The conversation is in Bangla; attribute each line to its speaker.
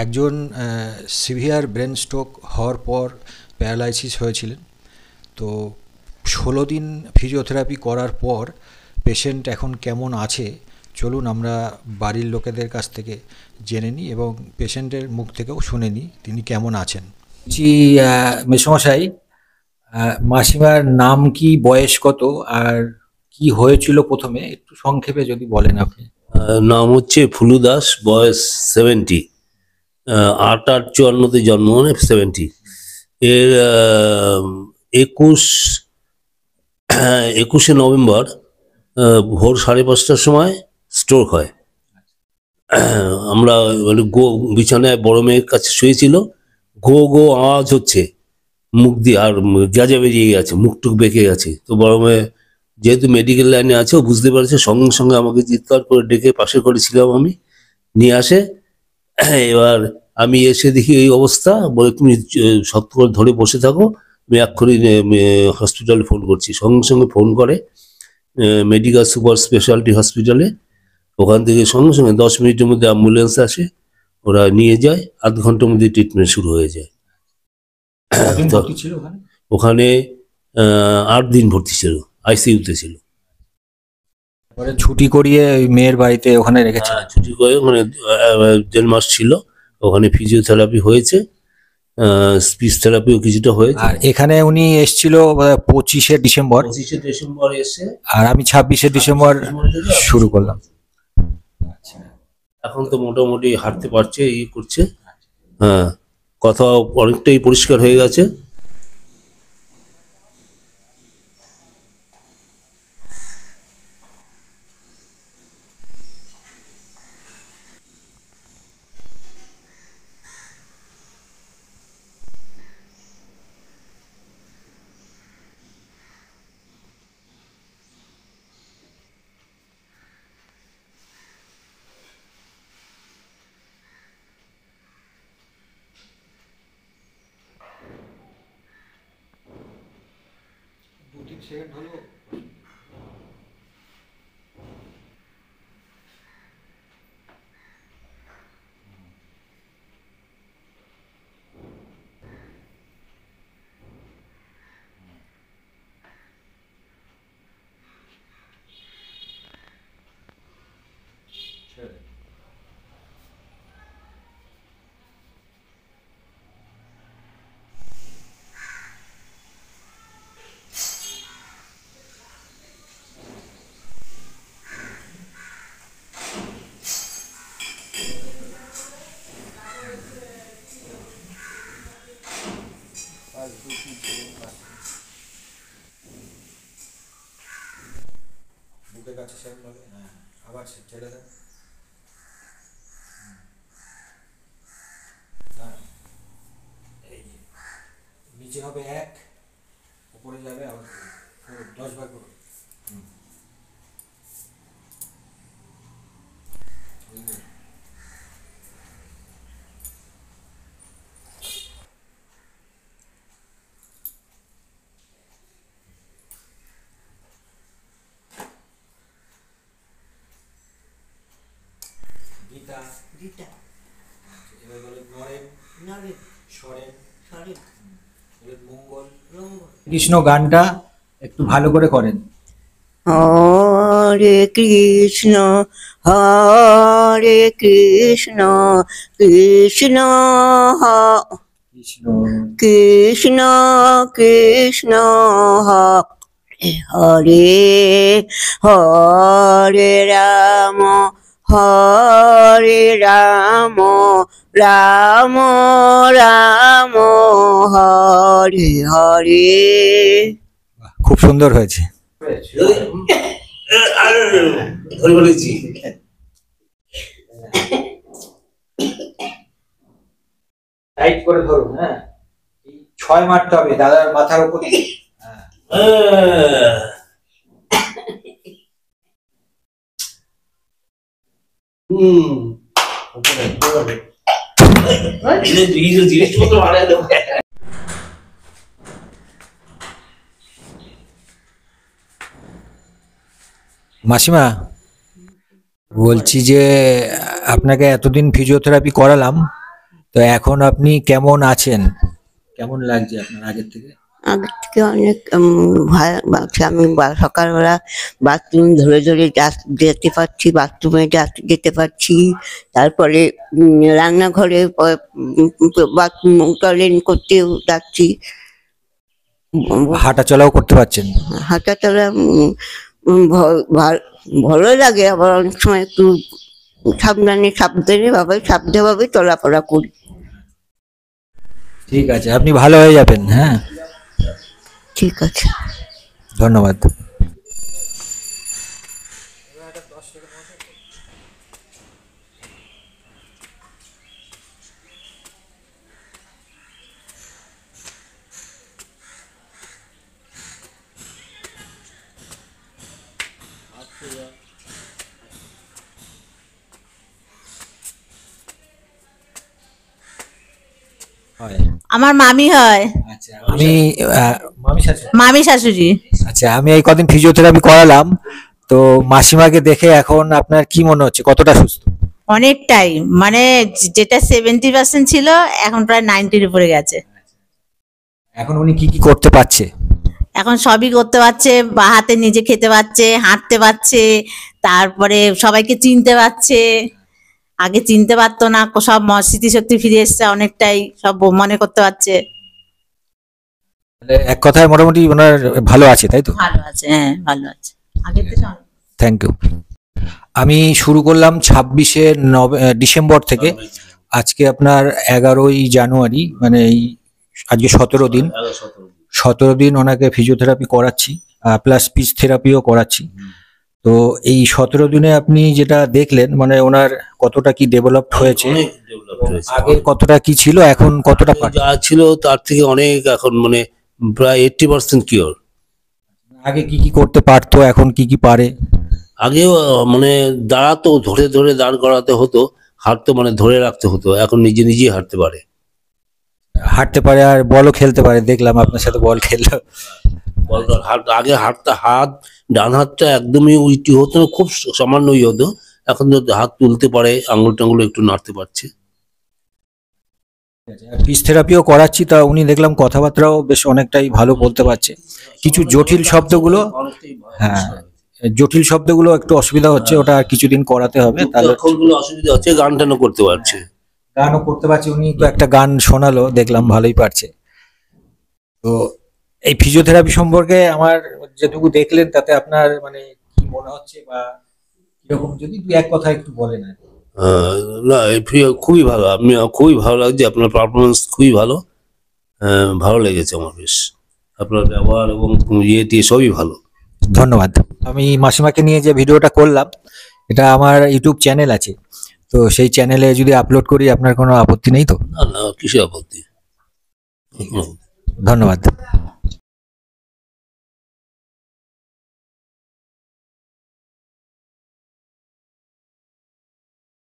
Speaker 1: একজন সিভিয়ার ব্রেন স্ট্রোক হওয়ার পর প্যারালাইসিস হয়েছিলেন। তো 16 দিন ফিজিওথেরাপি করার পর পেশেন্ট এখন কেমন আছে চলুন আমরা বাড়ির লোকেদের কাছ থেকে জেনে নিই এবং পেশেন্টের মুখ থেকেও শুনে নিই তিনি কেমন আছেন। জি, মেসমশাই, মাসিমার নাম কি, বয়স কত, আর কি হয়েছিল প্রথমে একটু সংক্ষেপে যদি বলেন আপনি।
Speaker 2: নাম হচ্ছে ফুলু দাস, বয়স 70, 8/8/54 জন্ম, মানে 70। এর 21শে নভেম্বর ভোর 5:30টার সময় স্ট্রোক হয়। আমরা মানে বিছানায় বড় মেয়ের কাছে শুয়েছিল, গো গো আওয়াজ হচ্ছে মুখ দিয়ে, আর যা বেরিয়ে গেছে, মুখটুক বেঁকে গেছে। তো বড় মেয়ে যেহেতু মেডিকেল লাইনে আছে, ও বুঝতে পারছে, সঙ্গে সঙ্গে আমাকে চিৎকার করে ডেকে, পাশে করেছিলাম আমি, নিয়ে আসে। এবার আমি এসে দেখি এই অবস্থা, বলে তুমি শক্ত করে ধরে বসে থাকো, আমি এক্ষুনি হসপিটালে ফোন করছি। সঙ্গে সঙ্গে ফোন করে মেডিকেল সুপার স্পেশালিটি হসপিটালে। ওখান থেকে সঙ্গে সঙ্গে 10 মিনিটের মধ্যে অ্যাম্বুলেন্স আসে, ওরা নিয়ে যায়, আধ ঘন্টার মধ্যে ট্রিটমেন্ট শুরু হয়ে যায়। ওখানে 8 দিন ভর্তি ছিল, আইসিইউতে ছিল।
Speaker 1: ছুটি করিয়ে মেয়ের বাড়িতে ওখানে রেখেছে।
Speaker 2: ছুটি করে ওখানে 1.5 মাস ছিল। ওখানে ফিজিওথেরাপি হয়েছে, স্পিচ থেরাপিও কিছুটা হয়েছে।
Speaker 1: আর এখানে উনি এসেছিল 25শে ডিসেম্বর
Speaker 2: এসে,
Speaker 1: আর আমি 26শে ডিসেম্বর শুরু করলাম।
Speaker 2: এখন তো মোটামুটি হাঁটতে পারছে, করছে। হ্যাঁ, কথা অনেকটাই পরিষ্কার হয়ে গেছে।
Speaker 1: বুকের কাছে সেরকম ভাবে, হ্যাঁ, আবার ছেড়ে দেন। এই নিচে হবে 1, উপরে যাবে আবার 10 ভাগ করুন। গীতা গীতা এবার বলে নরেন নরেন, সরেন সরেন, মঙ্গল মঙ্গল। কৃষ্ণ গানটা একটু ভালো করে করেন।
Speaker 3: হরে কৃষ্ণ কৃষ্ণ কৃষ্ণ কৃষ্ণ কৃষ্ণ হরে হরে রাম রাম রাম হরে হরে।
Speaker 1: খুব সুন্দর হয়েছে। টাইট করে ধরুন, হ্যাঁ, 6 মারতে হবে দাদার মাথার উপরে। মাসিমা, বলছি যে আপনাকে এতদিন ফিজিওথেরাপি করালাম, তো এখন আপনি কেমন আছেন, কেমন লাগছে আপনার আগের থেকে?
Speaker 3: আগের থেকে অনেক ভালো লাগছে। আমি সকালবেলা বাথরুম ধরে ধরে যেতে পারছি, বাথরুমে যেতে পারছি। তারপরে রান্নাঘরে বাথরুম টয়লেট করতেও যাচ্ছি।
Speaker 1: হাঁটা চলাও করতে পারছেন?
Speaker 3: হাঁটা চলা ভালো লাগে, আবার অনেক সময় একটু সাবধানে চলাফেরা করি।
Speaker 1: ঠিক আছে, আপনি ভালো হয়ে যাবেন। হ্যাঁ,
Speaker 3: ঠিক আছে।
Speaker 1: ধন্যবাদ। হয়।
Speaker 4: আমার মামি হয়,
Speaker 1: আচ্ছা, আমি
Speaker 4: মামি শাশুড়ি।
Speaker 1: আচ্ছা, আমি এই কদিন ফিজিওথেরাপি করালাম, তো মাসিমাকে দেখে এখন আপনার কি মনে হচ্ছে, কতটা সুস্থ?
Speaker 4: অনেকটাই, মানে যেটা 70% ছিল এখন প্রায় 90-র উপরে গেছে।
Speaker 1: এখন উনি কি কি করতে পারছে?
Speaker 4: এখন সবই করতে পারছে, বা হাতে নিজে খেতে পারছে, হাঁটতে পারছে, তারপরে সবাইকে চিনতে পারছে। আগে চিনতে পারতো না, সব স্মৃতিশক্তি ফিরে এসছে অনেকটাই, সব মনে করতে পারছে।
Speaker 1: মানে এক কথায় মোটামুটি ওনার ভালো আছে, তাই তো?
Speaker 4: ভালো আছে, হ্যাঁ ভালো আছে আগের থেকে অনেক।
Speaker 1: Thank you. আমি শুরু করলাম 26শে ডিসেম্বর থেকে। আজকে আপনার 11ই জানুয়ারি, মানে এই আজকে 17 দিন। 17 দিন ওনাকে ফিজিওথেরাপি করাচ্ছি, প্লাস স্পিচ থেরাপিও করাচ্ছি। তো এই 17 দিনে আপনি যেটা দেখলেন, মানে ওনার কতটা কি ডেভেলপড হয়েছে,
Speaker 2: অনেক developed হয়েছে।
Speaker 1: আগে কতটা কি ছিল, এখন কতটা পারছে।
Speaker 2: যা ছিল তার থেকে অনেক এখন মানে প্রায় 80% কিওর।
Speaker 1: আগে কি কি করতে পারতো, এখন কি কি পারে?
Speaker 2: আগেও মানে দাঁড়াতো, ধরে ধরে দাঁড় করাতে হতো, হাঁটতো মানে ধরে রাখতে হতো, এখন নিজে নিজেই হাঁটতে পারে।
Speaker 1: হাঁটতে পারে আর বলও খেলতে পারে, দেখলাম আপনার সাথে বল খেললো।
Speaker 2: আগে হাত ডান হাতটা একদমই উইটি হতো না, খুব সামান্য হতো। এখন তো হাত তুলতে পারে, আঙুল টাঙুল একটু নাড়তে পারছে।
Speaker 1: স্পিচ থেরাপিও করাচ্ছি, তা উনি দেখলাম কথাবার্তাও বেশ অনেকটাই ভালো বলতে পারছে। কিছু জটিল শব্দগুলো, হ্যাঁ, জটিল শব্দগুলো একটু অসুবিধা হচ্ছে, ওটা আর কিছুদিন করাতে হবে, তাহলে
Speaker 2: অক্ষরগুলো অসুবিধা হচ্ছে, গান টানও করতে পারছে।
Speaker 1: গানও করতে পারছে। উনি তো একটা গান শোনালো, দেখলাম ভালোই পারছে। তো এই ফিজিওথেরাপি সম্পর্কে আমার যেটুকু দেখলেন, তাতে আপনার মানে কি মনে হচ্ছে, বা কিরকম, যদি দু এক কথা একটু বলেন আর কি।
Speaker 2: না, খুবই ভালো, আপনি খুবই ভালো লাগছে, আপনার পারফরমেন্স খুবই ভালো। ভালো লেগেছে আমার বেশ, আপনার ব্যবহার এবং টিয়ে সবই ভালো।
Speaker 1: ধন্যবাদ। আমি মাসিমাকে নিয়ে যে ভিডিওটা করলাম, এটা আমার ইউটিউব চ্যানেল আছে, তো সেই চ্যানেলে যদি আপলোড করি আপনার কোনো আপত্তি নেই তো?
Speaker 2: না না, কিসের আপত্তি।
Speaker 1: ধন্যবাদ।